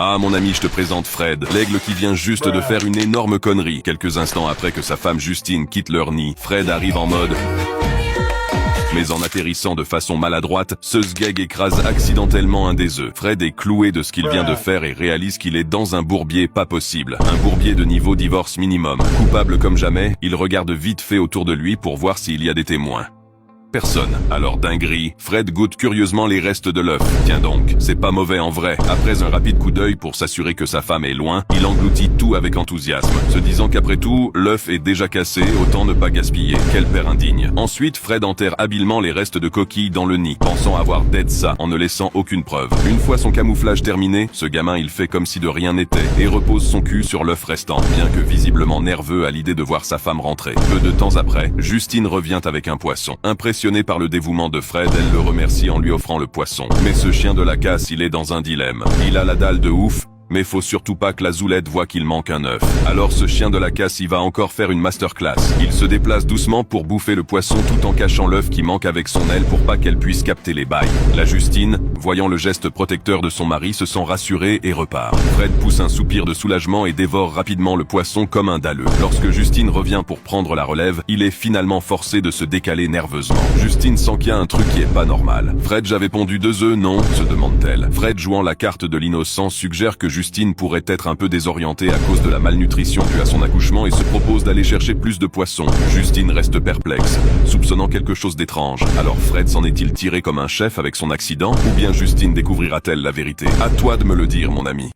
Ah mon ami, je te présente Fred, l'aigle qui vient juste de faire une énorme connerie. Quelques instants après que sa femme Justine quitte leur nid, Fred arrive en mode... Mais en atterrissant de façon maladroite, ce sgeg écrase accidentellement un des œufs. Fred est cloué de ce qu'il vient de faire et réalise qu'il est dans un bourbier pas possible. Un bourbier de niveau divorce minimum. Coupable comme jamais, il regarde vite fait autour de lui pour voir s'il y a des témoins. Personne. Alors dinguerie, Fred goûte curieusement les restes de l'œuf. Tiens donc, c'est pas mauvais en vrai. Après un rapide coup d'œil pour s'assurer que sa femme est loin, il engloutit tout avec enthousiasme, se disant qu'après tout, l'œuf est déjà cassé, autant ne pas gaspiller. Quel père indigne. Ensuite, Fred enterre habilement les restes de coquilles dans le nid, pensant avoir dead ça, en ne laissant aucune preuve. Une fois son camouflage terminé, ce gamin il fait comme si de rien n'était, et repose son cul sur l'œuf restant, bien que visiblement nerveux à l'idée de voir sa femme rentrer. Peu de temps après, Justine revient avec un poisson. Impressionnée par le dévouement de Fred, elle le remercie en lui offrant le poisson. Mais ce chien de la casse, il est dans un dilemme. Il a la dalle de ouf, mais faut surtout pas que la zoulette voie qu'il manque un œuf. Alors ce chien de la casse, il va encore faire une masterclass. Il se déplace doucement pour bouffer le poisson tout en cachant l'œuf qui manque avec son aile pour pas qu'elle puisse capter les bails. La Justine, voyant le geste protecteur de son mari, se sent rassurée et repart. Fred pousse un soupir de soulagement et dévore rapidement le poisson comme un dalleux. Lorsque Justine revient pour prendre la relève, il est finalement forcé de se décaler nerveusement. Justine sent qu'il y a un truc qui est pas normal. Fred, j'avais pondu 2 œufs, non? Se demande-t-elle. Fred, jouant la carte de l'innocent, suggère que Justine pourrait être un peu désorientée à cause de la malnutrition due à son accouchement et se propose d'aller chercher plus de poissons. Justine reste perplexe, soupçonnant quelque chose d'étrange. Alors Fred s'en est-il tiré comme un chef avec son accident, ou bien Justine découvrira-t-elle la vérité? À toi de me le dire, mon ami.